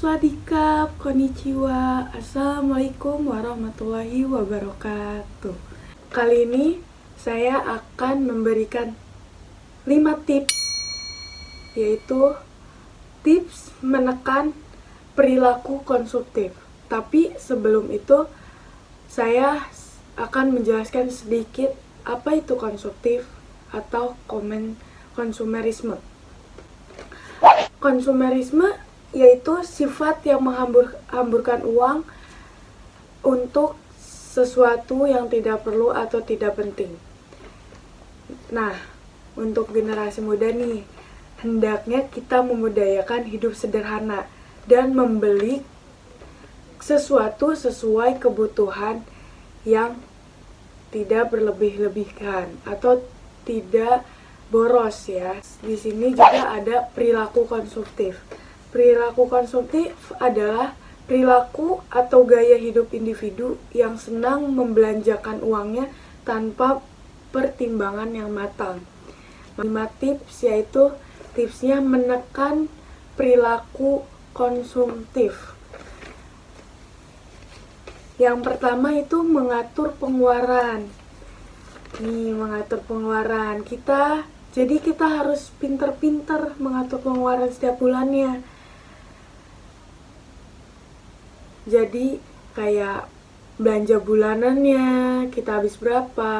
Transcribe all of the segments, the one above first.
Swadikap, konnichiwa, assalamualaikum warahmatullahi wabarakatuh. Kali ini saya akan memberikan 5 tips, yaitu tips menekan perilaku konsumtif. Tapi sebelum itu saya akan menjelaskan sedikit apa itu konsumtif atau konsumerisme. Konsumerisme yaitu sifat yang menghamburkan uang untuk sesuatu yang tidak perlu atau tidak penting. Nah, untuk generasi muda nih, hendaknya kita memudayakan hidup sederhana dan membeli sesuatu sesuai kebutuhan yang tidak berlebih-lebihkan atau tidak boros ya. Di sini juga ada perilaku konsumtif. Perilaku konsumtif adalah perilaku atau gaya hidup individu yang senang membelanjakan uangnya tanpa pertimbangan yang matang. 5 tips yaitu tipsnya menekan perilaku konsumtif. Yang pertama itu mengatur pengeluaran. Nih, mengatur pengeluaran. Jadi kita harus pinter-pinter mengatur pengeluaran setiap bulannya. Jadi kayak belanja bulanannya, kita habis berapa,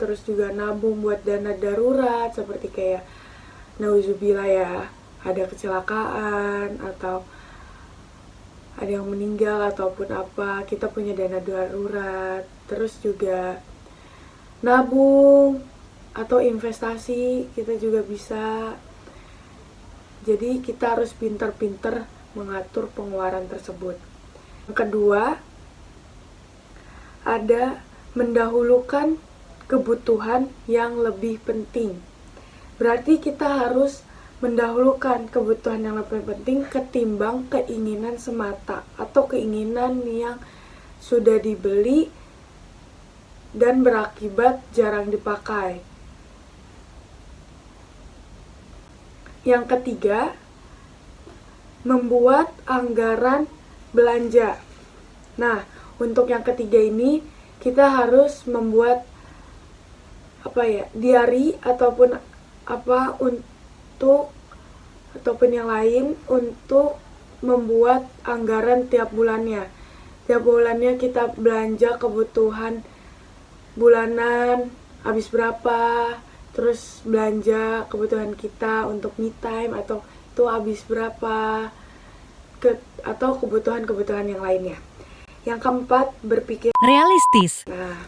terus juga nabung buat dana darurat seperti kayak nauzubillah ya, ada kecelakaan atau ada yang meninggal ataupun apa, kita punya dana darurat. Terus juga nabung atau investasi kita juga bisa. Jadi kita harus pinter-pinter mengatur pengeluaran tersebut. Yang kedua, ada mendahulukan kebutuhan yang lebih penting. Berarti kita harus mendahulukan kebutuhan yang lebih penting ketimbang keinginan semata atau keinginan yang sudah dibeli dan berakibat jarang dipakai. Yang ketiga, membuat anggaran belanja. Nah, untuk yang ketiga ini kita harus membuat diary ataupun yang lain untuk membuat anggaran tiap bulannya. Tiap bulannya kita belanja kebutuhan bulanan habis berapa, terus belanja kebutuhan kita untuk me time atau itu habis berapa, atau kebutuhan-kebutuhan yang lainnya. Yang keempat, berpikir realistis. Nah,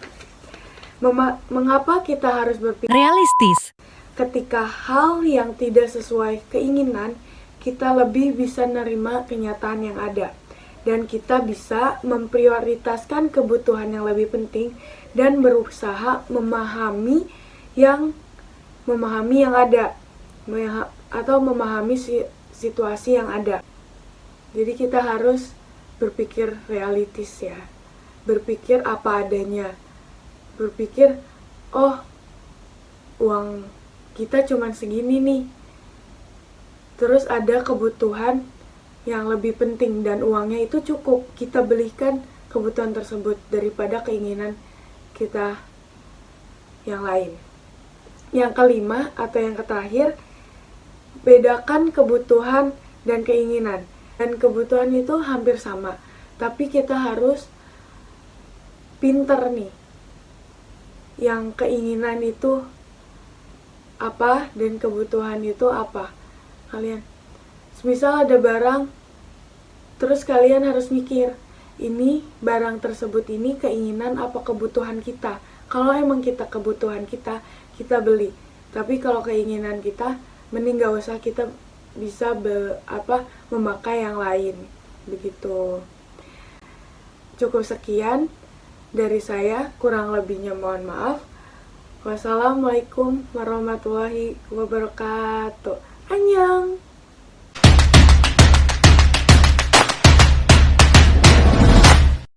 mengapa kita harus berpikir realistis? Ketika hal yang tidak sesuai keinginan, kita lebih bisa menerima kenyataan yang ada. Dan kita bisa memprioritaskan kebutuhan yang lebih penting dan berusaha memahami yang ada atau memahami situasi yang ada. Jadi kita harus berpikir realistis ya. Berpikir apa adanya. Berpikir, oh, uang kita cuma segini nih. Terus ada kebutuhan yang lebih penting dan uangnya itu cukup. Kita belikan kebutuhan tersebut daripada keinginan kita yang lain. Yang kelima atau yang terakhir, bedakan kebutuhan dan keinginan. Dan kebutuhan itu hampir sama, tapi kita harus pinter nih. Yang keinginan itu apa dan kebutuhan itu apa. Kalian, misal ada barang, terus kalian harus mikir, ini barang tersebut ini keinginan apa kebutuhan kita. Kalau emang kebutuhan kita beli. Tapi kalau keinginan kita, mending gak usah, kita bisa memakai yang lain. Begitu. Cukup sekian dari saya, kurang lebihnya mohon maaf. Wassalamualaikum warahmatullahi wabarakatuh. Annyeong.